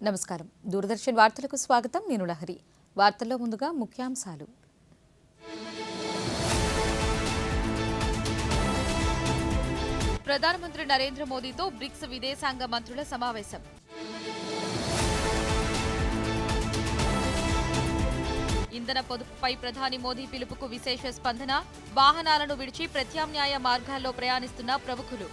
నమస్కారం. దూరదర్శన్ వార్తలకు స్వాగతం. నేను లహరి. వార్తల్లో ముందుగా ముఖ్యాంశాలు. ప్రధానమంత్రి నరేంద్ర మోదీతో బ్రిక్స్ విదేశాంగ మంత్రుల సమావేశం. ఇంధన పొదుపుపై ప్రధాని మోదీ పిలుపుకు విశేష స్పందన. వాహనాలను విడిచి ప్రత్యామ్నాయ మార్గాల్లో ప్రయాణిస్తున్న ప్రముఖులు.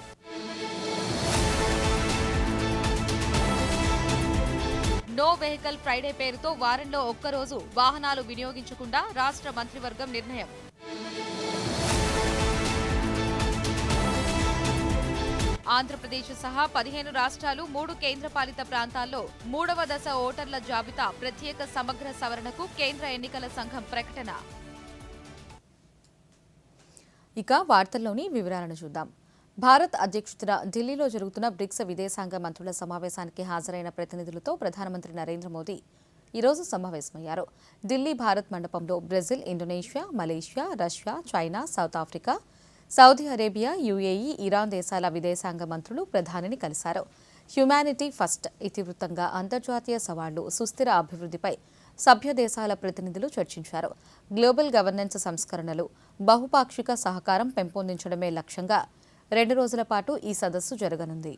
నో వెహికల్ ఫ్రైడే పేరుతో వారంలో ఒక్కరోజు వాహనాలు వినియోగించకుండా రాష్ట్ర మంత్రివర్గం నిర్ణయం. ఆంధ్రప్రదేశ్ సహా 15 రాష్ట్రాలు 3 కేంద్రపాలిత ప్రాంతాల్లో 3వ దశ ఓటర్ల జాబితా ప్రత్యేక సమగ్ర సవరణకు కేంద్ర ఎన్నికల సంఘం ప్రకటన. ఇక వార్తల్లోని వివరాలను చూద్దాం. భారత్ అధ్యక్షతన ఢిల్లీలో జరుగుతున్న బ్రిక్స్ విదేశాంగ మంత్రుల సమావేశానికి హాజరైన ప్రతినిధులతో ప్రధానమంత్రి నరేంద్ర మోదీ ఈరోజు సమావేశమయ్యారు. ఢిల్లీ భారత్ మండపంలో Brazil, Indonesia, Malaysia, Russia, China, south Africa, Saudi Arabia, UAE, Iran దేశాల విదేశాంగ మంత్రులు ప్రధానిని కలిశారు. హ్యుమానిటీ ఫస్ట్ ఇతివృత్తంగా అంతర్జాతీయ సవాళ్లు, సుస్థిర అభివృద్ధిపై సభ్య దేశాల ప్రతినిధులు చర్చించారు. గ్లోబల్ గవర్నెన్స్ సంస్కరణలు, బహుపాక్షిక సహకారం పెంపొందించడమే లక్ష్యంగా 2 రోజుల పాటు ఈ సదస్సు జరగనుంది.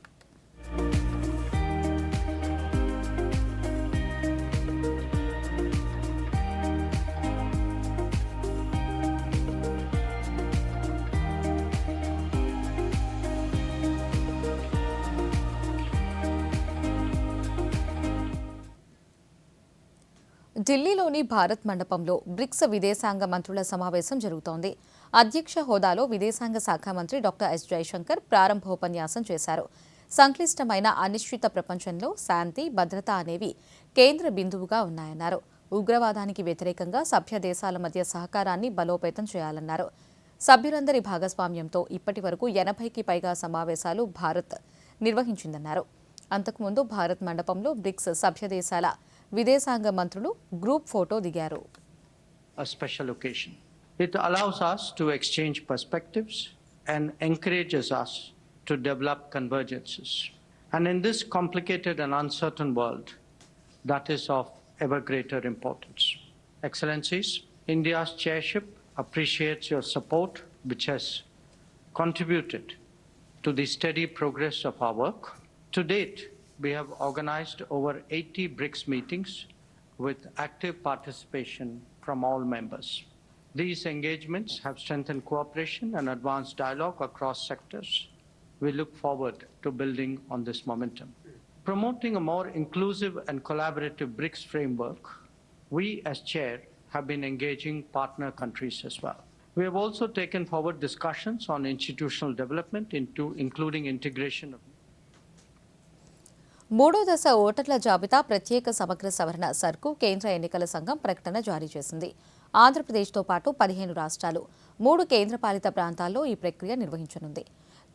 ఢిల్లీలోని భారత్ మండపంలో బ్రిక్స్ విదేశాంగ మంత్రుల సమావేశం జరుగుతోంది. అధ్యక్ష హోదాలో విదేశాంగ శాఖ మంత్రి డాక్టర్ ఎస్ జయశంకర్ ప్రారంభోపన్యాసం చేశారు. సంక్లిష్టమైన అనిశ్చిత ప్రపంచంలో శాంతి, భద్రత అనేవి కేంద్ర బిందువుగా ఉన్నాయన్నారు. ఉగ్రవాదానికి వ్యతిరేకంగా సభ్య దేశాల మధ్య సహకారాన్ని బలోపేతం చేయాలన్నారు. సభ్యులందరి భాగస్వామ్యంతో ఇప్పటి వరకు 80కి పైగా సమావేశాలు భారత్ నిర్వహించిందన్నారు. అంతకుముందు భారత్ మండపంలో బ్రిక్స్ సభ్య దేశాల విదేశాంగ మంత్రులు గ్రూప్ ఫోటో దిగారు. A special occasion. It allows us to exchange perspectives and encourages us to develop convergences. And in this complicated and uncertain world, that is of ever greater importance. Excellencies, India's chairship appreciates your support, which has contributed to the steady progress of our work. To date, we have organized over 80 BRICS meetings with active participation from all members. These engagements have strengthened cooperation and advanced dialogue across sectors. We look forward to building on this momentum. Promoting a more inclusive and collaborative BRICS framework, we as chair have been engaging partner countries as well. We have also taken forward discussions on institutional development including integration of 3వ దశ ఓటర్ల జాబితా ప్రత్యేక సమగ్ర సవరణ సర్కు కేంద్ర ఎన్నికల సంఘం ప్రకటన జారీ చేసింది. ఆంధ్రప్రదేశ్తో పాటు 15 రాష్ట్రాలు 3 కేంద్రపాలిత ప్రాంతాల్లో ఈ ప్రక్రియ నిర్వహించనుంది.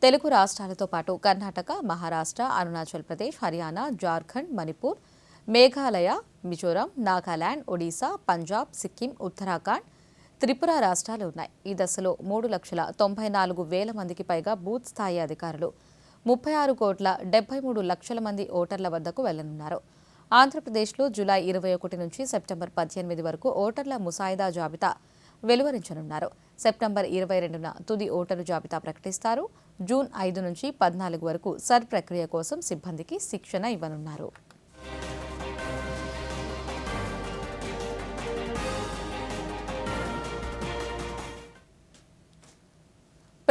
తెలుగు రాష్ట్రాలతో పాటు కర్ణాటక, మహారాష్ట్ర, అరుణాచల్ ప్రదేశ్, హర్యానా, జార్ఖండ్, మణిపూర్, మేఘాలయ, మిజోరాం, నాగాలాండ్, ఒడిశా, పంజాబ్, సిక్కిం, ఉత్తరాఖండ్, త్రిపుర రాష్ట్రాలు ఉన్నాయి. ఈ దశలో 3,94,000 మందికి పైగా బూత్ స్థాయి అధికారులు 36,73,00,000 మంది ఓటర్ల వద్దకు వెళ్లనున్నారు. ఆంధ్రప్రదేశ్లో జూలై 21 నుంచి సెప్టెంబర్ 18 వరకు ఓటర్ల ముసాయిదా జాబితా వెలువరించనున్నారు. సెప్టెంబర్ 22న తుది ఓటరు జాబితా ప్రకటిస్తారు. జూన్ 5 నుంచి 14 వరకు సర్ ప్రక్రియ కోసం సిబ్బందికి శిక్షణ ఇవ్వనున్నారు.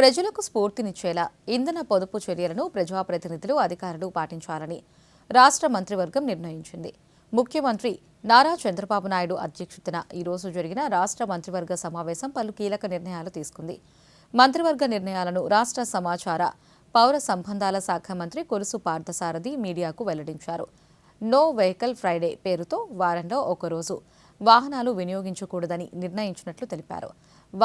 ప్రజలకు స్ఫూర్తినిచ్చేలా ఇంధన పొదుపు చర్యలను ప్రజాప్రతినిధులు, అధికారులు పాటించాలని రాష్ట్ర మంత్రివర్గం నిర్ణయించింది. ముఖ్యమంత్రి నారా చంద్రబాబు నాయుడు అధ్యక్షతన ఈరోజు జరిగిన రాష్ట్ర మంత్రివర్గ సమావేశం పలు కీలక నిర్ణయాలు తీసుకుంది. మంత్రివర్గ నిర్ణయాలను రాష్ట్ర సమాచార, పౌర సంబంధాల శాఖ మంత్రి కొలుసు పార్థసారథి మీడియాకు వెల్లడించారు. నో వెహికల్ ఫ్రైడే పేరుతో వారంలో ఒకరోజు వాహనాలు వినియోగించకూడదని నిర్ణయించినట్లు తెలిపారు.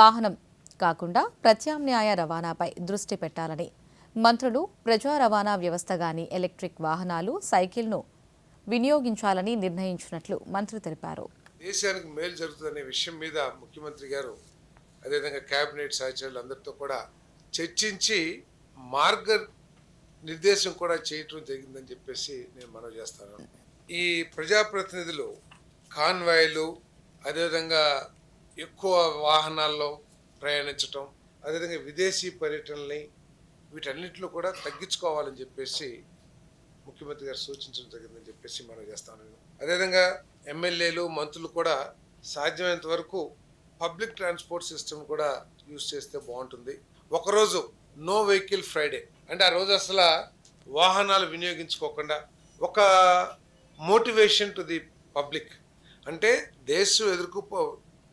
వాహనం కాకుండా ప్రత్యామ్నాయ రవాణాపై దృష్టి పెట్టాలని మంత్రులు ప్రజా రవాణా వ్యవస్థ గాని ఎలక్ట్రిక్ వాహనాలు, సైకిల్ను వినియోగించాలని నిర్ణయించినట్లు మంత్రి తెలిపారు. దేశానికి మేలు జరుగుతుందనే విషయం మీద ముఖ్యమంత్రి గారు అదేవిధంగా కేబినెట్ సహచరులందరితో కూడా చర్చించి మార్గ నిర్దేశం కూడా చేయటం జరిగిందని చెప్పేసి నేను మనవి చేస్తాను. ఈ ప్రజాప్రతినిధులు కాన్వాయ్లు, అదేవిధంగా ఎక్కువ వాహనాల్లో ప్రయాణించటం, అదేవిధంగా విదేశీ పర్యటనల్ని వీటన్నిటిలో కూడా తగ్గించుకోవాలని చెప్పేసి ముఖ్యమంత్రి గారు సూచించడం జరిగిందని చెప్పేసి మనం చేస్తాను నేను. అదేవిధంగా ఎమ్మెల్యేలు, మంత్రులు కూడా సాధ్యమైనంత వరకు పబ్లిక్ ట్రాన్స్పోర్ట్ సిస్టమ్ కూడా యూజ్ చేస్తే బాగుంటుంది. ఒకరోజు నో వెహికల్ ఫ్రైడే అంటే ఆ రోజు అసలు వాహనాలు వినియోగించుకోకుండా ఒక మోటివేషన్ టు ది పబ్లిక్, అంటే దేశం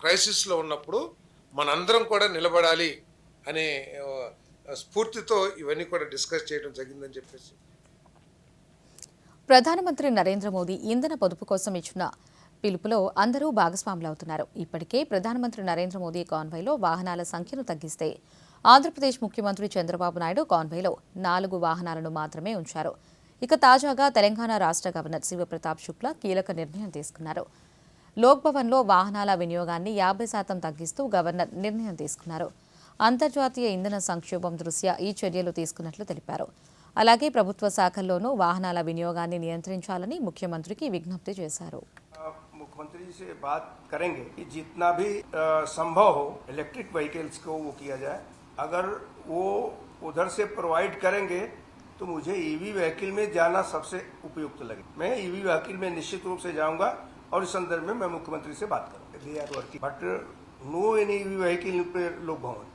క్రైసిస్లో ఉన్నప్పుడు మనందరం కూడా నిలబడాలి అనే స్ఫూర్తితో ఇవన్నీ కూడా డిస్కస్ చేయడం జరిగిందని చెప్పేసి. ప్రధానమంత్రి నరేంద్ర మోదీ ఇంధన పొదుపు కోసం ఇచ్చిన పిలుపులో అందరూ భాగస్వాములవుతున్నారు. ఇప్పటికే ప్రధానమంత్రి నరేంద్ర మోదీ కాన్వాయ్లో వాహనాల సంఖ్యను తగ్గిస్తే ఆంధ్రప్రదేశ్ ముఖ్యమంత్రి చంద్రబాబు నాయుడు కాన్వాయ్లో 4 వాహనాలను మాత్రమే ఉంచారు. ఇక తాజాగా తెలంగాణ రాష్ట్ర గవర్నర్ శివప్రతాప్ శుక్లా కీలక నిర్ణయం తీసుకున్నారు. లోక్ భవన్లో వాహనాల వినియోగాన్ని 50% తగ్గిస్తూ గవర్నర్ నిర్ణయం తీసుకున్నారు. అంతర్జాతీయ ఇంధన సంక్షోభం దృష్ట్యా ఈ చర్యలు తీసుకున్నట్లు తెలిపారు. అలాగే ప్రభుత్వ శాఖల్లోనూ వాహనాల వినియోగాన్ని నియంత్రించాలని ముఖ్యమంత్రికి విజ్ఞప్తి చేశారు. मुख्यमंत्री जी से बात करेंगे कि जितना भी संभव हो इलेक्ट्रिक व्हीकल्स को वो किया जाए. अगर वो उधर से प्रोवाइड करेंगे तो मुझे ईवी व्हीकल में जाना सबसे उपयुक्त लगे. मैं ईवी व्हीकल में निश्चित रूप से जाऊंगा और इस संदर्भ में मैं मुख्यमंत्री से बात करूंगा. But no any EV vehicle पे लोक भवन.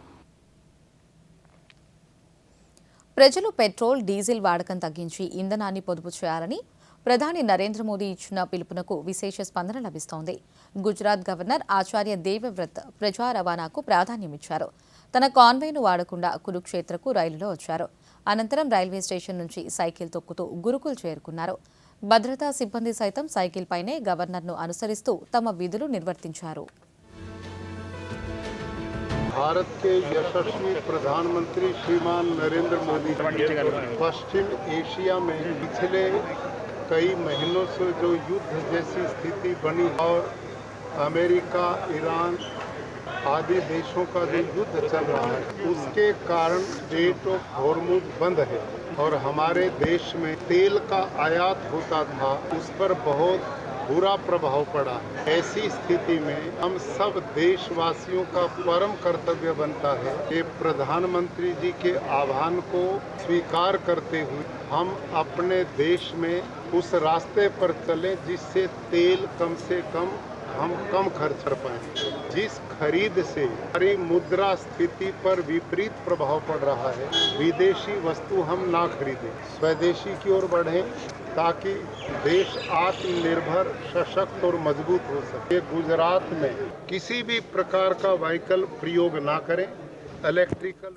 ప్రజలు పెట్రోల్, డీజిల్ వాడకం తగ్గించి ఇంధనాన్ని పొదుపు చేయాలని ప్రధాని నరేంద్ర మోదీ ఇచ్చిన పిలుపునకు విశేష స్పందన లభిస్తోంది. గుజరాత్ గవర్నర్ ఆచార్య దేవవ్రత్ ప్రజా రవాణాకు ప్రాధాన్యమిచ్చారు. తన కాన్వాయ్ను వాడకుండా కురుక్షేత్రకు రైలులో వచ్చారు. అనంతరం రైల్వే స్టేషన్ నుంచి సైకిల్ తొక్కుతూ గురుకుల్ చేరుకున్నారు. భద్రతా సిబ్బంది సైతం సైకిల్ పైనే గవర్నర్ను అనుసరిస్తూ తమ విధులు నిర్వర్తించారు. भारत के यशस्वी प्रधानमंत्री श्रीमान नरेंद्र मोदी पश्चिम एशिया में पिछले कई महीनों से जो युद्ध जैसी स्थिति बनी और अमेरिका, ईरान आदि देशों का जो युद्ध चल रहा है उसके कारण स्ट्रेट ऑफ हॉर्मुज बंद है और हमारे देश में तेल का आयात होता था, उस पर बहुत बुरा प्रभाव पड़ा. ऐसी स्थिति में हम सब देशवासियों का परम कर्तव्य बनता है कि प्रधानमंत्री जी के आह्वान को स्वीकार करते हुए हम अपने देश में उस रास्ते पर चलें जिससे तेल कम से कम हम कम खर्च कर पाएं. जिस खरीद से हमारी मुद्रा स्थिति पर विपरीत प्रभाव पड़ रहा है, विदेशी वस्तु हम ना खरीदें, स्वदेशी की ओर बढ़ें ताकि देश आत्मनिर्भर, सशक्त और मजबूत हो सके. गुजरात में किसी भी प्रकार का व्हीकल प्रयोग ना करें. इलेक्ट्रिकल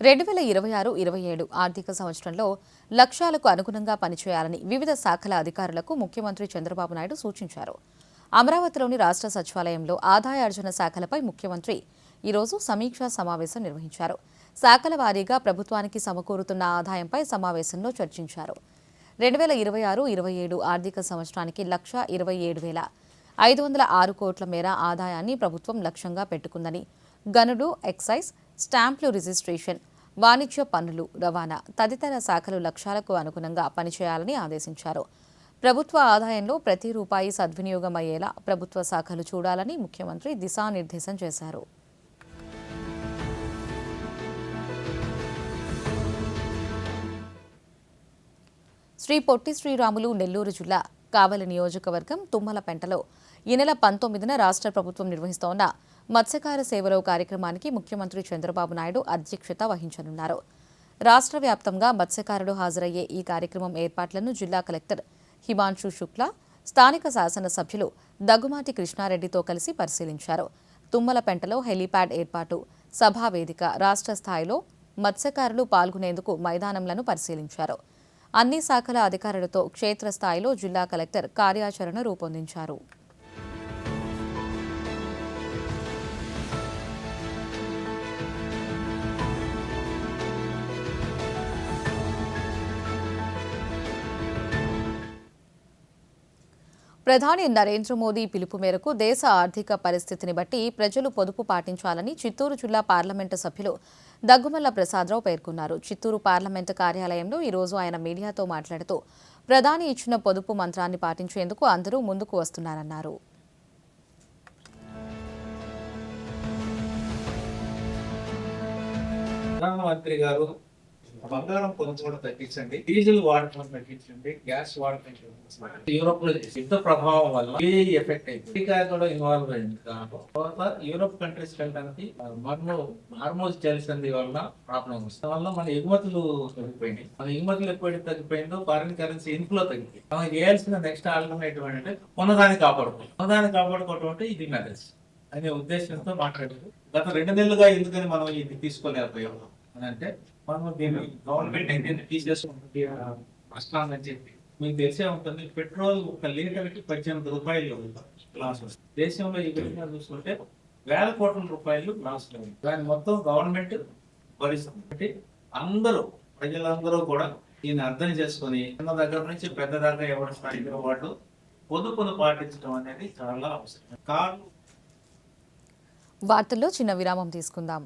2026-27 ఆర్థిక సంవత్సరంలో లక్ష్యాలకు అనుగుణంగా పనిచేయాలని వివిధ శాఖల అధికారులకు ముఖ్యమంత్రి చంద్రబాబు నాయుడు సూచించారు. అమరావతిలోని రాష్ట్ర సచివాలయంలో ఆదాయార్జన శాఖలపై ముఖ్యమంత్రి ఈరోజు సమీక్షా సమావేశం నిర్వహించారు. శాఖల వారీగా ప్రభుత్వానికి సమకూరుతున్న ఆదాయంపై సమావేశంలో చర్చించారు. 2026-27 ఆర్థిక సంవత్సరానికి 1,27,506 కోట్ల మేర ఆదాయాన్ని ప్రభుత్వం లక్ష్యంగా పెట్టుకుందని, గనులు, ఎక్సైజ్, స్టాంపులు రిజిస్ట్రేషన్, వాణిజ్య పన్నులు, రవాణా తదితర శాఖలు లక్ష్యాలకు అనుగుణంగా పనిచేయాలని ఆదేశించారు. ప్రభుత్వ ఆదాయంలో ప్రతి రూపాయి సద్వినియోగం అయ్యేలా ప్రభుత్వ శాఖలు చూడాలని ముఖ్యమంత్రి దిశానిర్దేశం చేశారు. శ్రీ పొట్టి శ్రీరాములు నెల్లూరు జిల్లా కావలి నియోజకవర్గం తుమ్మలపెంటలో ఈ నెల 19న రాష్ట్ర ప్రభుత్వం నిర్వహిస్తోన్న మత్స్యకార సేవలో కార్యక్రమానికి ముఖ్యమంత్రి చంద్రబాబు నాయుడు అధ్యక్షత వహించనున్నారు. రాష్ట్ర వ్యాప్తంగా మత్స్యకారులు హాజరయ్యే ఈ కార్యక్రమం ఏర్పాట్లను జిల్లా కలెక్టర్ హిమాంశు శుక్లా, స్థానిక శాసనసభ్యులు దగ్గుమాటి కృష్ణారెడ్డితో కలిసి పరిశీలించారు. తుమ్మలపెంటలో హెలీప్యాడ్ ఏర్పాటు, సభా వేదిక, రాష్ట్ర స్థాయిలో మత్స్యకారులు పాల్గొనేందుకు మైదానంలను పరిశీలించారు. అన్ని శాఖల అధికారులతో క్షేత్రస్థాయిలో జిల్లా కలెక్టర్ కార్యాచరణ రూపొందించారు. ప్రధాని నరేంద్ర మోదీ పిలుపు మేరకు దేశ ఆర్థిక పరిస్థితిని బట్టి ప్రజలు పొదుపు పాటించాలని చిత్తూరు జిల్లా పార్లమెంటు సభ్యులు దగ్గుమల్ల ప్రసాదరావు పేర్కొన్నారు. చిత్తూరు పార్లమెంటు కార్యాలయంలో ఈరోజు ఆయన మీడియాతో మాట్లాడుతూ ప్రధాని ఇచ్చిన పొదుపు మంత్రాన్ని పాటించేందుకు అందరూ ముందుకు వస్తున్నారన్నారు. ప్రధానమంత్రి గారు బంగారం పొదుపు కూడా తగ్గించండి, డీజిల్ వాడకం తగ్గించండి, గ్యాస్ వాడకం తగ్గించండి. యూరోప్ లో యుద్ధ ప్రభావం వల్ల ఎఫెక్ట్ అయింది, అమెరికా కూడా ఇన్వాల్వ్ అయింది. తర్వాత యూరోప్ కంట్రీస్ వెళ్ళడానికి హార్మోజ్ జలసంధి వల్ల ప్రాబ్లం వస్తుంది. వల్ల మన ఎగుమతులు తగ్గిపోయినాయి. మన ఎగుమతులు ఎప్పుడైతే తగ్గిపోయిందో ఫారిన్ కరెన్సీ ఇన్ఫ్లో తగ్గిపోయింది. మనం చేయాల్సిన నెక్స్ట్ ఆల్టర్నేటివ్ అంటే ఉన్నదాన్ని కాపాడుకోవడం అంటే ఇది మ్యారేజ్ అనే ఉద్దేశంతో మాట్లాడారు. గత 2 నెలలుగా ఎందుకని మనం ఇది తీసుకోలేకపోయాం అని అంటే, మనం దీన్ని గవర్నమెంట్ ఏంటంటే తీసేసుకుంటుంది నష్టాలని చెప్పి. మీకు తెలిసే ఉంటుంది, పెట్రోల్ 1 లీటర్కి 18 రూపాయలు లాస్ వస్తుంది. దేశంలో ఈ విధంగా చూసుకుంటే 1000 కోట్ల రూపాయలు లాస్ ఉంది. దాన్ని మొత్తం గవర్నమెంట్ భరిస్తుంది. అందరూ ప్రజలందరూ కూడా దీన్ని అర్థం చేసుకొని చిన్న దగ్గర నుంచి పెద్ద దాకా ఎవరి స్థాయిలో వాళ్ళు పొదుపును పాటించడం అనేది చాలా అవసరం. వార్తల్లో చిన్న విరామం తీసుకుందాం.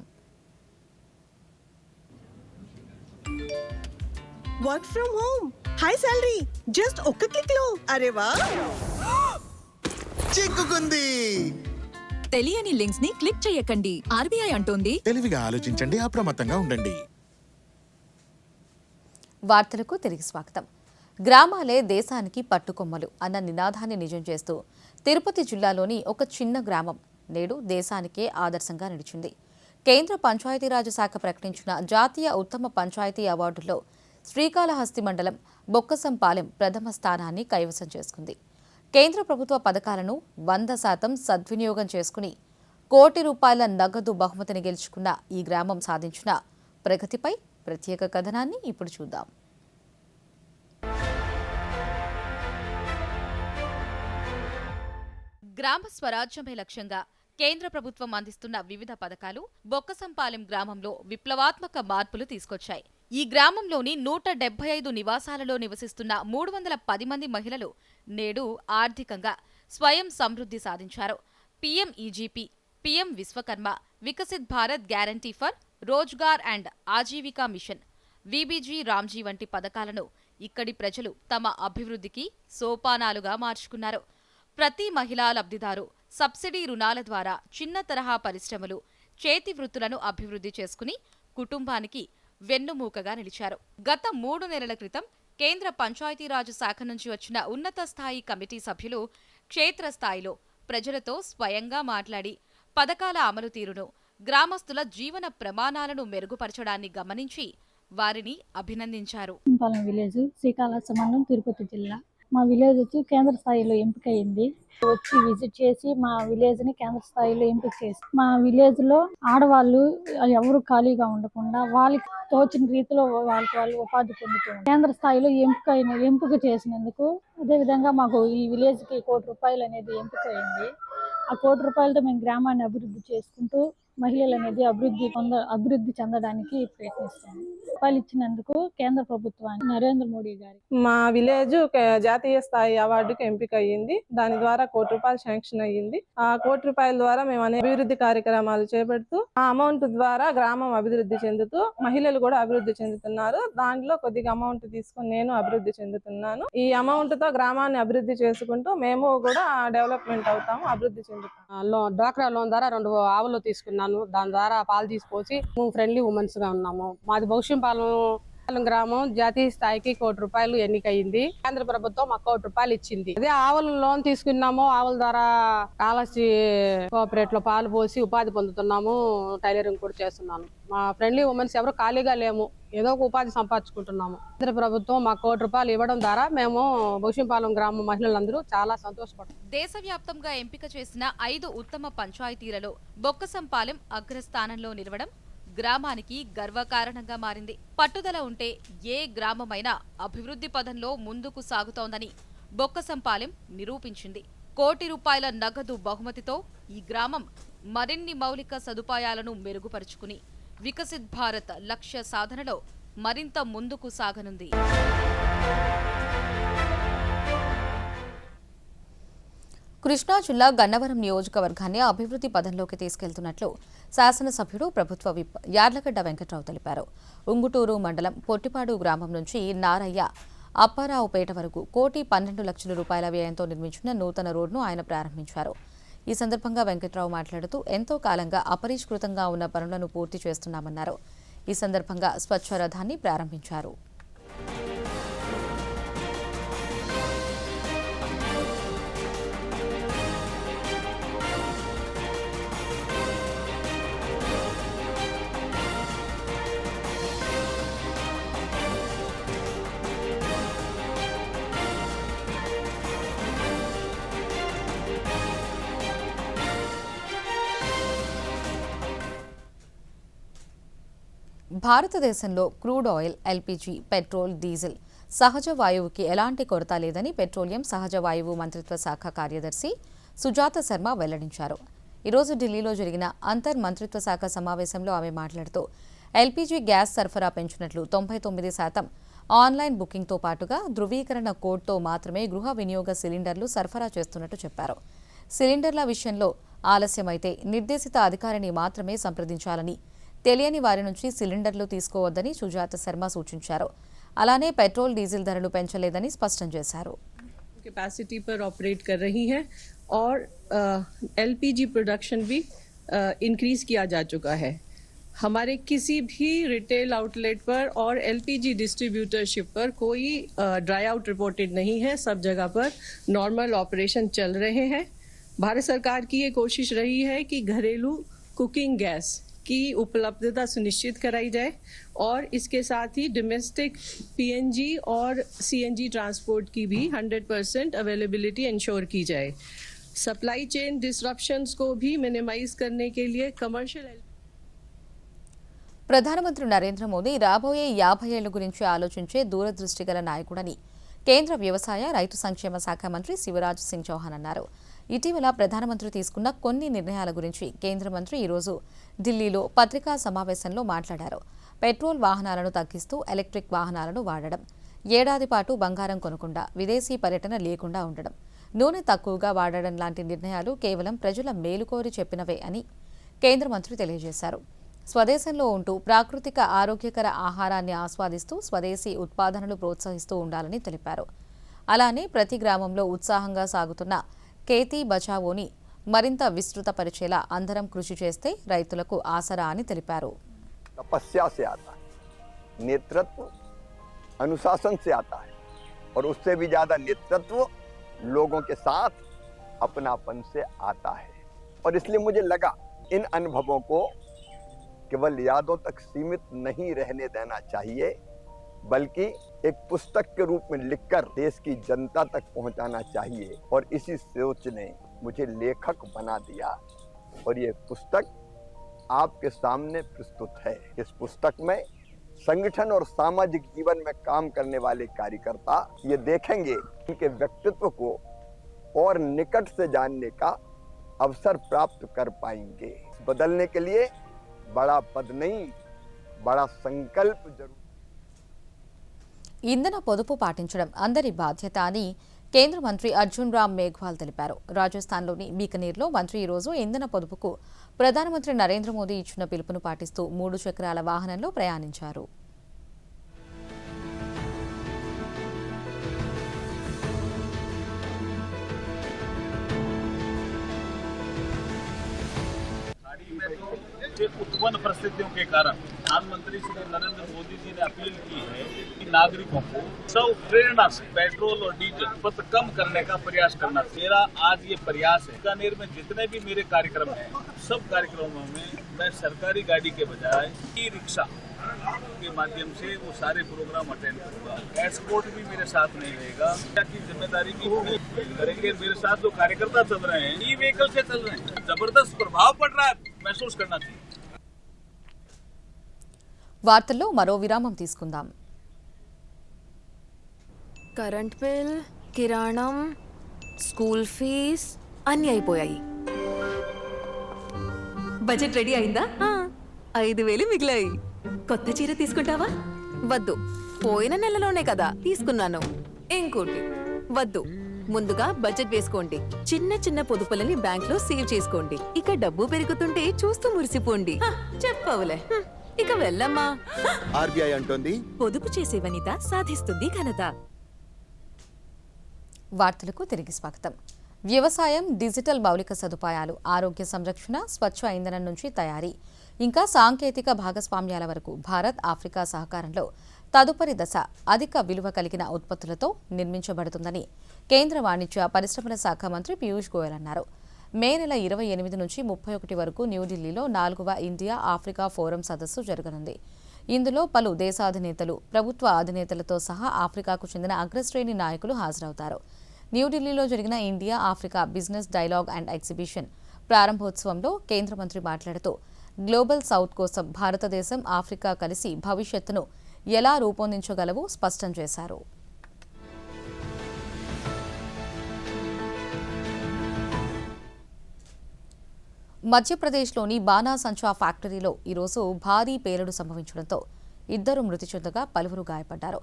Work from home, high salary, just ఒక్క క్లిక్ లో. అరే వా, చిక్కుకుంది. తెలియని లింక్స్ ని క్లిక్ చేయకండి. ఆర్బీఐ అంటోంది, తెలివిగా ఆలోచించండి, అప్రమత్తంగా ఉండండి. వార్తలకు తిరిగి స్వాగతం. గ్రామాలే దేశానికి పట్టుకొమ్మలు అన్న నినాదాన్ని నిజం చేస్తూ తిరుపతి జిల్లాలోని ఒక చిన్న గ్రామం నేడు దేశానికే ఆదర్శంగా నిలిచింది. కేంద్ర పంచాయతీరాజ్ శాఖ ప్రకటించిన జాతీయ ఉత్తమ పంచాయతీ అవార్డుల్లో శ్రీకాళహస్తి మండలం బొక్కసంపాలెం ప్రథమ స్థానాన్ని కైవసం చేసుకుంది. కేంద్ర ప్రభుత్వ పథకాలను 100% సద్వినియోగం చేసుకుని ₹1 కోటి నగదు బహుమతిని గెలుచుకున్న ఈ గ్రామం సాధించిన ప్రగతిపై ప్రత్యేక కథనాన్ని ఇప్పుడు చూద్దాం. గ్రామ స్వరాజ్యమే లక్ష్యంగా కేంద్ర ప్రభుత్వం అందిస్తున్న వివిధ పథకాలు బొక్కసంపాలెం గ్రామంలో విప్లవాత్మక మార్పులు తీసుకొచ్చాయి. ఈ గ్రామంలోని 175 నివాసాలలో నివసిస్తున్న 310 మంది మహిళలు నేడు ఆర్థికంగా స్వయం సమృద్ధి సాధించారు. PMEGP, PM Vishwakarma, Viksit Bharat guarantee for Rozgar and Ajeevika mission, VBG Ramji వంటి పథకాలను ఇక్కడి ప్రజలు తమ అభివృద్ధికి సోపానాలుగా మార్చుకున్నారు. ప్రతి మహిళా లబ్ధిదారు సబ్సిడీ రుణాల ద్వారా చిన్న తరహా పరిశ్రమలు, చేతి వృత్తులను అభివృద్ధి చేసుకుని కుటుంబానికి వెన్నుమూకగా నిలిచారు. గత 3 నెలల క్రితం కేంద్ర పంచాయతీరాజ్ శాఖ నుంచి వచ్చిన ఉన్నత స్థాయి కమిటీ సభ్యులు క్షేత్రస్థాయిలో ప్రజలతో స్వయంగా మాట్లాడి పథకాల అమలు తీరును, గ్రామస్తుల జీవన ప్రమాణాలను మెరుగుపరచడాన్ని గమనించి వారిని అభినందించారు. విలేజ్, శ్రీకాళహస్తి మండలం, తిరుపతి జిల్లా. మా విలేజ్ వచ్చి కేంద్ర స్థాయిలో ఎంపికయింది. వచ్చి విజిట్ చేసి మా విలేజ్ ని కేంద్ర స్థాయిలో ఎంపిక చేసి, మా విలేజ్ లో ఆడవాళ్ళు ఎవరు ఖాళీగా ఉండకుండా వాళ్ళకి తోచిన రీతిలో వాళ్ళు ఉపాధి పొందుతారు. కేంద్ర స్థాయిలో ఎంపిక చేసినందుకు, అదేవిధంగా మాకు ఈ విలేజ్ కి ₹1 కోటి అనేది ఎంపిక అయింది. ఆ ₹1 కోటితో మేము గ్రామాన్ని అభివృద్ధి చేసుకుంటూ మహిళలు అనేది అభివృద్ధి చెందడానికి ప్రయత్నిస్తాము. రూపాయలు ఇచ్చినందుకు కేంద్ర ప్రభుత్వానికి నరేంద్ర మోడీ గారి. మా విలేజ్ జాతీయ స్థాయి అవార్డుకి ఎంపిక అయ్యింది. దాని ద్వారా ₹1 కోటి శాంక్షన్ అయ్యింది. ఆ ₹1 కోటి ద్వారా మేము అనేక అభివృద్ధి కార్యక్రమాలు చేపడుతూ ఆ అమౌంట్ ద్వారా గ్రామం అభివృద్ధి చెందుతూ మహిళలు కూడా అభివృద్ధి చెందుతున్నారు. దాంట్లో కొద్దిగా అమౌంట్ తీసుకుని నేను అభివృద్ధి చెందుతున్నాను. ఈ అమౌంట్ తో గ్రామాన్ని అభివృద్ధి చేసుకుంటూ మేము కూడా డెవలప్మెంట్ అవుతాము, అభివృద్ధి చెందుతాము. డ్వాక్రా లోన్ ద్వారా 2 ఆవులు తీసుకున్నాను. దాని ద్వారా పాలు తీసుకొచ్చి ఫ్రెండ్లీ ఉమెన్స్ గా ఉన్నాము. మాది బహుశంపాలెం గ్రామం జాతీయ స్థాయికి ₹1 కోటి ఎన్నికయింది. కేంద్ర ప్రభుత్వం మాకు ₹1 కోటి ఇచ్చింది. అదే ఆవుల లోన్ తీసుకున్నాము. ఆవుల ద్వారా కాళహస్తి కోఆపరేట్ లో పాలు పోసి ఉపాధి పొందుతున్నాము. టైలరింగ్ కూడా చేస్తున్నాను. మా ఫ్రెండ్లీ ఉమెన్స్ ఎవరు ఖాళీగా లేము, ఏదో ఒక ఉపాధి సంపాదించుకుంటున్నాము. కేంద్ర ప్రభుత్వం మాకు ₹1 కోటి ఇవ్వడం ద్వారా మేము బహుశంపాలెం గ్రామ మహిళలందరూ చాలా సంతోషపడుతున్నాం. దేశవ్యాప్తంగా ఎంపిక చేసిన 5 ఉత్తమ పంచాయతీలలో బొక్కసంపాలెం అగ్రస్థానంలో నిలవడం గ్రామానికి గర్వకారణంగా మారింది. పట్టుదల ఉంటే ఏ గ్రామమైనా అభివృద్ధి పథంలో ముందుకు సాగుతోందని బొక్కసంపాలెం నిరూపించింది. ₹1 కోటి నగదు బహుమతితో ఈ గ్రామం మరిన్ని మౌలిక సదుపాయాలను మెరుగుపరుచుకుని వికసిత్ భారత్ లక్ష్య సాధనలో మరింత ముందుకు సాగనుంది. కృష్ణా జిల్లా గన్నవరం నియోజకవర్గాన్ని అభివృద్ధి పథంలోకి తీసుకెళ్తున్నట్లు శాసనసభ్యుడు ప్రభుత్వ విప్ యార్లగడ్డ వెంకట్రావు తెలిపారు. ఉంగుటూరు మండలం పొట్టిపాడు గ్రామం నుంచి నారయ్య అప్పారావుపేట వరకు 1,12,00,000 రూపాయల వ్యయంతో నిర్మించిన నూతన రోడ్డును ఆయన ప్రారంభించారు. ఈ సందర్భంగా వెంకట్రావు మాట్లాడుతూ ఎంతో కాలంగా అపరిష్కృతంగా ఉన్న పనులను పూర్తి చేస్తున్నామన్నారు. ఈ సందర్భంగా స్వచ్ఛ రథాన్ని ప్రారంభించారు. భారతదేశంలో crude oil, LPG, petrol, diesel, సహజ వాయువుకి ఎలాంటి కొరత లేదని పెట్రోలియం, సహజ వాయువు మంత్రిత్వ శాఖ కార్యదర్శి సుజాత శర్మ వెల్లడించారు. ఈరోజు ఢిల్లీలో జరిగిన అంతర్ మంత్రిత్వ శాఖ సమావేశంలో ఆమె మాట్లాడుతూ ఎల్పీజీ గ్యాస్ సరఫరా పెంచినట్లు 99% ఆన్లైన్ బుకింగ్తో పాటుగా ధృవీకరణ కోడ్తో మాత్రమే గృహ వినియోగ సిలిండర్లు సరఫరా చేస్తున్నట్టు చెప్పారు. సిలిండర్ల విషయంలో ఆలస్యమైతే నిర్దేశిత అధికారిని మాత్రమే సంప్రదించాలని, తెలియని వారి నుంచి సిలిండర్లు తీసుకోవద్దని సుజాత శర్మ సూచించారు. అలానే పెట్రోల్, డీజిల్ ధరలు పెంచలేదని స్పష్టం చేశారు. कैपेसिटी पर ऑपरेट कर रही हैं और एलपीजी प्रोडक्शन भी इंक्रीज किया जा चुका है. हमारे किसी भी रिटेल आउटलेट पर और एलपीजी डिस्ट्रीब्यूटरशिप पर कोई ड्राई आउट रिपोर्टेड नहीं है. सब जगह पर नॉर्मल ऑपरेशन चल रहे हैं. भारत सरकार की ये कोशिश रही है कि घरेलू कुकिंग गैस की उपलब्धता सुनिश्चित कराई जाए और इसके साथ ही डोमेस्टिक पीएनजी और सीएनजी ट्रांसपोर्ट की भी 100% अवेलेबिलिटी इंश्योर की जाए. सप्लाई चेन डिसरप्शंस को भी मिनिमाइज करने के लिए कमर्शियल ప్రధానమంత్రి నరేంద్ర మోదీ రాబోయే 50 ఏళ్ల గురించి ఆలోచించే దూరదృష్టి గల నాయకుడని కేంద్ర వ్యవసాయ, రైతు సంక్షేమ శాఖ మంత్రి శివరాజ్ సింగ్ చౌహాన్ అన్నారు. ఇటీవల ప్రధానమంత్రి తీసుకున్న కొన్ని నిర్ణయాల గురించి కేంద్ర మంత్రి ఈరోజు ఢిల్లీలో పత్రికా సమావేశంలో మాట్లాడారు. పెట్రోల్ వాహనాలను తగ్గిస్తూ ఎలక్ట్రిక్ వాహనాలను వాడడం, ఏడాది పాటు బంగారం కొనకుండా, విదేశీ పర్యటన లేకుండా ఉండడం, నూనె తక్కువగా వాడడం లాంటి నిర్ణయాలు కేవలం ప్రజల మేలుకోరి చెప్పినవే అని కేంద్ర మంత్రి తెలియజేశారు. స్వదేశంలో ఉంటూ ప్రాకృతిక ఆరోగ్యకర ఆహారాన్ని ఆస్వాదిస్తూ స్వదేశీ ఉత్పాదనలు ప్రోత్సహిస్తూ ఉండాలని తెలిపారు. అలానే ప్రతి గ్రామంలో ఉత్సాహంగా సాగుతున్న ఖేతీ బచావోని మరింత విస్తృతపరిచేలా అందరం కృషి చేస్తే రైతులకు ఆసరా అని తెలిపారు. तपस्या से आता है, नेतृत्व अनुशासन से आता है और उससे भी ज्यादा नेतृत्व लोगों के साथ अपनापन से आता है. और इसलिए मुझे लगा इन अनुभवों को केवल यादों तक सीमित नहीं रहने देना चाहिए, बल्कि एक पुस्तक के रूप में लिखकर देश की जनता तक पहुंचाना चाहिए. और इसी सोच ने मुझे लेखक बना दिया और ये पुस्तक आपके सामने प्रस्तुत है. इस पुस्तक में संगठन और सामाजिक जीवन में काम करने वाले कार्यकर्ता ये देखेंगे, उनके व्यक्तित्व को और निकट से जानने का अवसर प्राप्त कर पाएंगे. बदलने के लिए बड़ा पद नहीं, बड़ा संकल्प जरूर. ఇంధన పొదుపు పాటించడం అందరి బాధ్యత అని కేంద్ర మంత్రి అర్జున్ రామ్ మేఘ్వాల్ తెలిపారు. రాజస్థాన్లోని బీకనీర్లో మంత్రి ఈరోజు ఇంధన పొదుపుకు ప్రధానమంత్రి నరేంద్ర మోదీ ఇచ్చిన పిలుపును పాటిస్తూ 3 చక్రాల వాహనంలో ప్రయాణించారు. उत्पन्न परिस्थितियों के कारण प्रधानमंत्री श्री नरेंद्र मोदी जी ने अपील की है कि नागरिकों को सब प्रेरणा से पेट्रोल और डीजल खपत कम करने का प्रयास करना. मेरा आज ये प्रयास है. बीकानेर में जितने भी मेरे कार्यक्रम हैं, सब कार्यक्रमों में मैं सरकारी गाड़ी के बजाय ई रिक्शा के माध्यम से वो सारे प्रोग्राम अटेंड करूंगा. एस्कॉर्ट भी मेरे साथ नहीं रहेगा, की जिम्मेदारी भी करेंगे. मेरे साथ जो कार्यकर्ता चल रहे हैं, ई व्हीकल से चल रहे हैं, जबरदस्त प्रभाव पड़ रहा है, महसूस करना चाहिए. వార్తల్లో మరో విరామం తీసుకుందాం. కరెంట్ బిల్, కిరాణం, స్కూల్ ఫీజ్ అన్నీ అయిపోయాయి. బడ్జెట్ రెడీ అయిందా? 5,000 మిగిలాయి. కొత్త చీర తీసుకుంటావా? వద్దు, పోయిన నెలలోనే కదా తీసుకున్నాను. ఇంకోటి వద్దు. ముందుగా బడ్జెట్ వేసుకోండి. చిన్న చిన్న పొదుపులని బ్యాంక్ లో సేవ్ చేసుకోండి. ఇక డబ్బు పెరుగుతుంటే చూస్తూ మురిసిపోండి. చెప్పవులే, ఇక వెళ్ళమ్మా. ఆర్బీఐ అంటోంది, పొదుపు చేసే వనిత సాధిస్తుంది ఘనత. వార్తలకు తిరిగి స్వాగతం. వ్యవసాయం, డిజిటల్ మౌలిక సదుపాయాలు, ఆరోగ్య సంరక్షణ, స్వచ్ఛ ఇంధనం నుంచి తయారీ, ఇంకా సాంకేతిక భాగస్వామ్యాల వరకు భారత్ ఆఫ్రికా సహకారంలో తదుపరి దశ అధిక విలువ కలిగిన ఉత్పత్తులతో నిర్మించబడుతుందని కేంద్ర వాణిజ్య పరిశ్రమల శాఖ మంత్రి పీయూష్ గోయల్ అన్నారు. మే నెల 28 నుంచి 31 వరకు న్యూఢిల్లీలో 4వ ఇండియా ఆఫ్రికా ఫోరం సదస్సు జరగనుంది. ఇందులో పలు దేశాధినేతలు, ప్రభుత్వ అధినేతలతో సహా ఆఫ్రికాకు చెందిన అగ్రశ్రేణి నాయకులు హాజరవుతారు. న్యూఢిల్లీలో జరిగిన India Africa business dialogue and exhibition ప్రారంభోత్సవంలో కేంద్ర మంత్రి మాట్లాడుతూ గ్లోబల్ సౌత్ కోసం భారతదేశం, ఆఫ్రికా కలిసి భవిష్యత్తును ఎలా రూపొందించగలవో స్పష్టం చేశారు. మధ్యప్రదేశ్లోని బాణాసంచా ఫ్యాక్టరీలో ఈరోజు భారీ పేలుడు సంభవించడంతో 2 మృతి చెందగా పలువురు గాయపడ్డారు.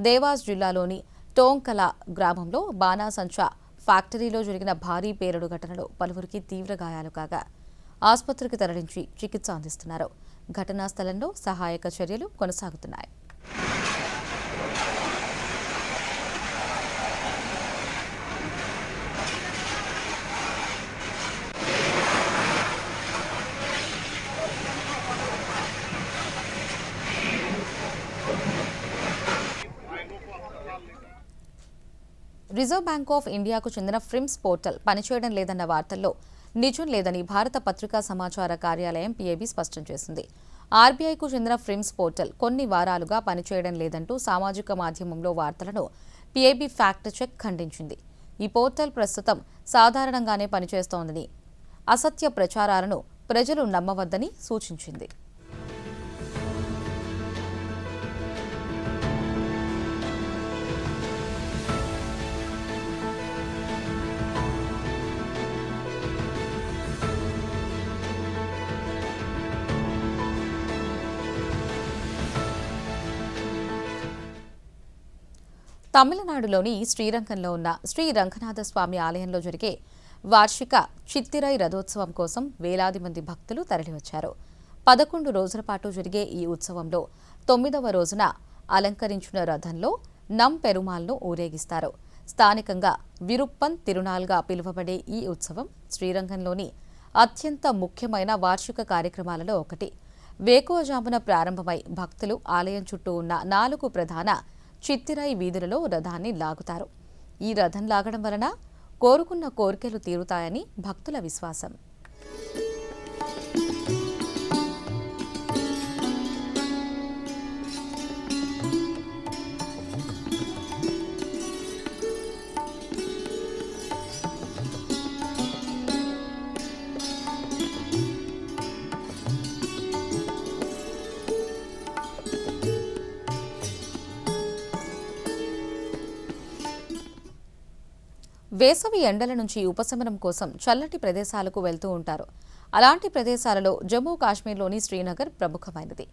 దేవాస్ జిల్లాలోని టోంకలా గ్రామంలో బాణాసంచా ఫ్యాక్టరీలో జరిగిన భారీ పేలుడు ఘటనలో పలువురికి తీవ్ర గాయాలు కాగా ఆసుపత్రికి తరలించి చికిత్స అందిస్తున్నారు. ఘటనా స్థలంలో సహాయక చర్యలు కొనసాగుతున్నాయి. రిజర్వ్ బ్యాంక్ ఆఫ్ ఇండియాకు చెందిన ఫ్రిమ్స్ పోర్టల్ పనిచేయడం లేదన్న వార్తల్లో నిజం లేదని భారత పత్రికా సమాచార కార్యాలయం పీఐబీ స్పష్టం చేసింది. ఆర్బీఐకు చెందిన ఫ్రిమ్స్ పోర్టల్ కొన్ని వారాలుగా పనిచేయడం లేదంటూ సామాజిక మాధ్యమంలో వార్తలను పీఐబీ ఫ్యాక్ట్ చెక్ ఖండించింది. ఈ పోర్టల్ ప్రస్తుతం సాధారణంగానే పనిచేస్తోందని, అసత్య ప్రచారాలను ప్రజలు నమ్మవద్దని సూచించింది. తమిళనాడులోని శ్రీరంగంలో ఉన్న శ్రీ రంగనాథ స్వామి ఆలయంలో జరిగే వార్షిక చిత్తిరై రథోత్సవం కోసం వేలాది మంది భక్తులు తరలివచ్చారు. 11 రోజుల పాటు జరిగే ఈ ఉత్సవంలో 9వ రోజున అలంకరించిన రథంలో నం పెరుమాల్ను ఊరేగిస్తారు. స్థానికంగా విరుప్పన్ తిరునాల్గా పిలువబడే ఈ ఉత్సవం శ్రీరంగంలోని అత్యంత ముఖ్యమైన వార్షిక కార్యక్రమాలలో ఒకటి. వేకువజామున ప్రారంభమై భక్తులు ఆలయం చుట్టూ ఉన్న 4 ప్రధాన చిత్తిరై వీధులలో రథాన్ని లాగుతారు. ఈ రథం లాగడం వలన కోరుకున్న కోరికలు తీరుతాయని భక్తుల విశ్వాసం. వేసవి ఎండల నుంచి ఉపశమనం కోసం చల్లటి ప్రదేశాలకు వెళ్తూ ఉంటారు. అలాంటి ప్రదేశాలలో జమ్మూ కాశ్మీర్లోని శ్రీనగర్ ప్రముఖమైనది.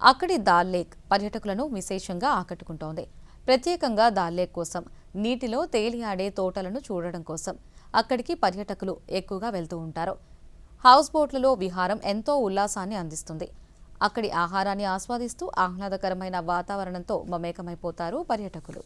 అక్కడి దాల్ లేక్ పర్యాటకులను విశేషంగా ఆకట్టుకుంటోంది. ప్రత్యేకంగా దాల్ లేక్ కోసం, నీటిలో తేలియాడే తోటలను చూడడం కోసం అక్కడికి పర్యాటకులు ఎక్కువగా వెళ్తూ ఉంటారు. హౌస్ బోట్లలో విహారం ఎంతో ఉల్లాసాన్ని అందిస్తుంది. అక్కడి ఆహారాన్ని ఆస్వాదిస్తూ ఆహ్లాదకరమైన వాతావరణంతో మమేకమైపోతారు పర్యాటకులు.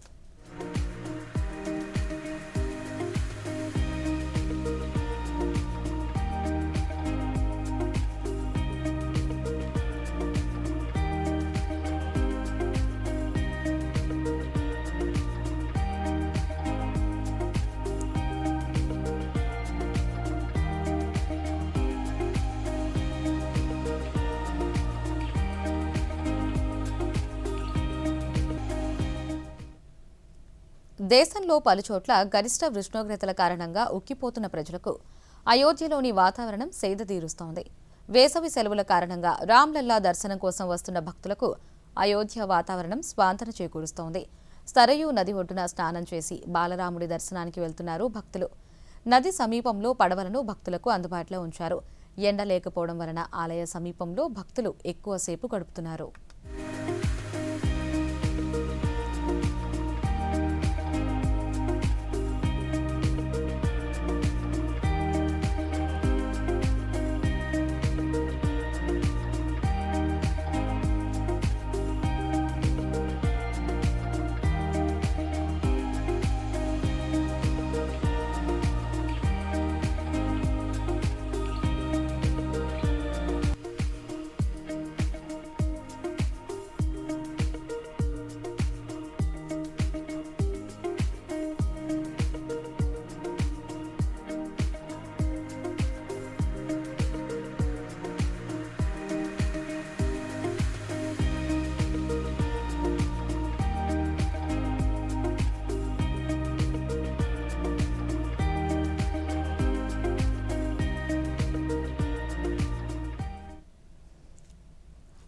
దేశంలో పలుచోట్ల గరిష్ట ఉష్ణోగ్రతల కారణంగా ఉక్కిపోతున్న ప్రజలకు అయోధ్యలోని వాతావరణం సేదతీరుస్తోంది. వేసవి సెలవుల కారణంగా రామ్లల్లా దర్శనం కోసం వస్తున్న భక్తులకు అయోధ్య వాతావరణం స్వాంతన చేకూరుస్తోంది. సరయూ నది ఒడ్డున స్నానం చేసి బాలరాముడి దర్శనానికి వెళ్తున్నారు భక్తులు. నది సమీపంలో పడవలను భక్తులకు అందుబాటులో ఉంచారు. ఎండ లేకపోవడం వలన ఆలయ సమీపంలో భక్తులు ఎక్కువసేపు గడుపుతున్నారు.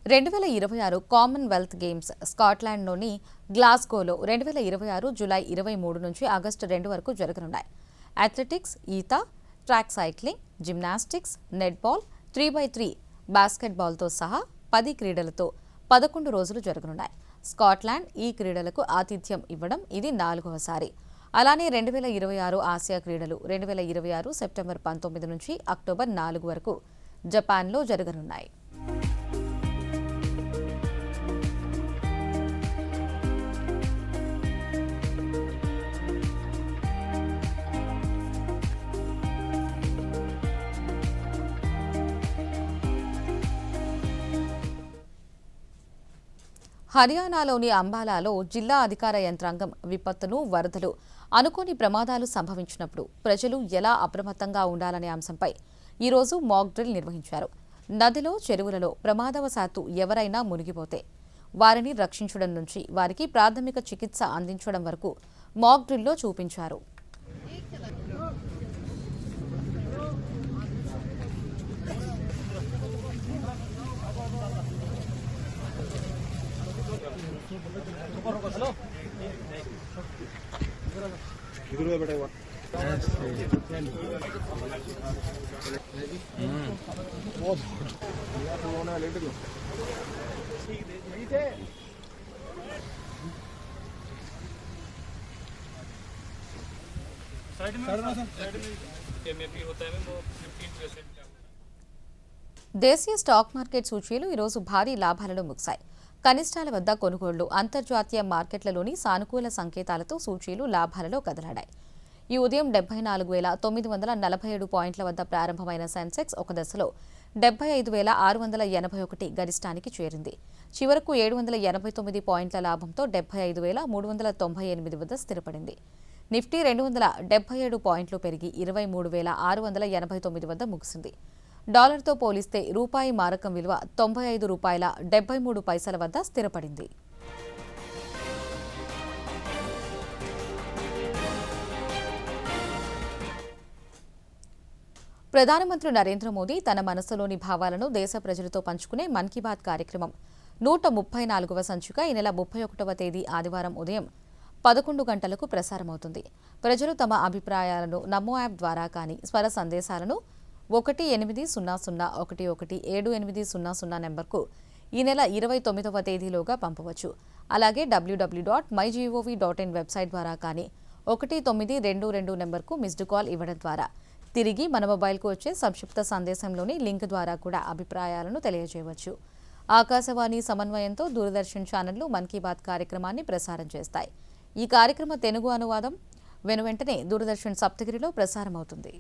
2026 కామన్వెల్త్ గేమ్స్ స్కాట్లాండ్లోని గ్లాస్గోలో 2026 జూలై 23 నుంచి ఆగస్టు 2 వరకు జరగనున్నాయి. అథ్లెటిక్స్, ఈత, track cycling, gymnastics, netball, 3x3 బాస్కెట్బాల్తో సహా 10 క్రీడలతో 11 రోజులు జరగనున్నాయి. స్కాట్లాండ్ ఈ క్రీడలకు ఆతిథ్యం ఇవ్వడం ఇది 4వసారి. అలానే 2026 ఆసియా క్రీడలు 2026 సెప్టెంబర్ 19 నుంచి అక్టోబర్ 4 వరకు జపాన్లో జరగనున్నాయి. హర్యానాలోని అంబాలాలో జిల్లా అధికార యంత్రాంగం విపత్తులు, వరదలు, అనుకోని ప్రమాదాలు సంభవించినప్పుడు ప్రజలు ఎలా అప్రమత్తంగా ఉండాలనే అంశంపై ఈరోజు మాక్ డ్రిల్ నిర్వహించారు. నదిలో, చెరువులలో ప్రమాదవశాత్తు ఎవరైనా మునిగిపోతే వారిని రక్షించడం నుంచి వారికి ప్రాథమిక చికిత్స అందించడం వరకు మాక్ డ్రిల్లో చూపించారు. దేశీయ స్టాక్ మార్కెట్ సూచీలు ఈరోజు భారీ లాభాలలో ముగిశాయి. కనిష్టాల వద్ద కొనుగోళ్లు, అంతర్జాతీయ మార్కెట్లలోని సానుకూల సంకేతాలతో సూచీలు లాభాలలో కదలాడాయి. ఈ ఉదయం 74,947 పాయింట్ల వద్ద ప్రారంభమైన సెన్సెక్స్ ఒక దశలో 75,681 గరిష్టానికి చేరింది. చివరకు 789 పాయింట్ల లాభంతో 75,398 వద్ద స్థిరపడింది. నిఫ్టీ 277 పాయింట్లు పెరిగి 23,689 వద్ద ముగిసింది. డాలర్తో పోలిస్తే రూపాయి మారకం విలువ ₹95.73 వద్ద స్థిరపడింది. ప్రధానమంత్రి నరేంద్ర మోదీ తన మనసులోని భావాలను దేశ ప్రజలతో పంచుకునే మన్ కీ బాత్ కార్యక్రమం 134వ సంచిక ఈ నెల 31వ తేదీ ఆదివారం ఉదయం 11 గంటలకు ప్రసారమవుతుంది. ప్రజలు తమ అభిప్రాయాలను నమో యాప్ ద్వారా కానీ, స్వర సందేశాలను 180011780 నెంబర్కు ఈ నెల 29వ తేదీలోగా పంపవచ్చు. అలాగే www.mygov.in వెబ్సైట్ ద్వారా కానీ 1922 నెంబర్కు మిస్డ్ కాల్ ఇవ్వడం ద్వారా తిరిగి మన మొబైల్కు వచ్చే సంక్షిప్త సందేశంలోని లింక్ ద్వారా కూడా అభిప్రాయాలను తెలియజేయవచ్చు. ఆకాశవాణి సమన్వయంతో దూరదర్శన్ ఛానళ్లు మన్ కీ బాత్ కార్యక్రమాన్ని ప్రసారం చేస్తాయి. ఈ కార్యక్రమ తెలుగు అనువాదం వెనువెంటనే దూరదర్శన్ సప్తగిరిలో ప్రసారమవుతుంది.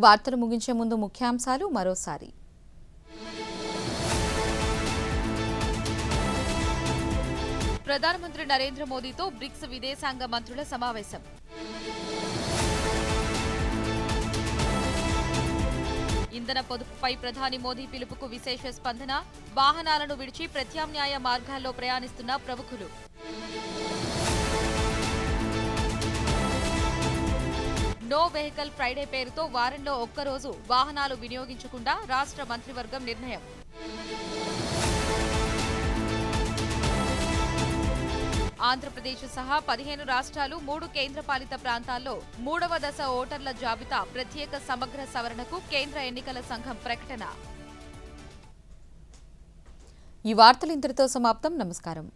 వార్తలు ముగించే ముందు ముఖ్యాంశాలు మరోసారి. ప్రధానమంత్రి నరేంద్ర మోదీతో బ్రిక్స్ విదేశాంగ మంత్రుల సమావేశం. ఇంధన పొదుపుపై ప్రధాని మోదీ పిలుపుకు విశేష స్పందన. వాహనాలను విడిచి ప్రత్యామ్నాయ మార్గాల్లో ప్రయాణిస్తున్న ప్రముఖులు. నో వెహికల్ ఫ్రైడే పేరుతో వారంలో ఒక్కరోజు వాహనాలు వినియోగించకుండా రాష్ట్ర మంత్రివర్గం నిర్ణయం. ఆంధ్రప్రదేశ్ సహా 15 రాష్ట్రాలు 3 కేంద్రపాలిత ప్రాంతాల్లో 3వ దశ ఓటర్ల జాబితా ప్రత్యేక సమగ్ర సవరణకు కేంద్ర ఎన్నికల సంఘం ప్రకటన. ఈ వార్తలు ఇంతటితో సమాప్తం. నమస్కారం.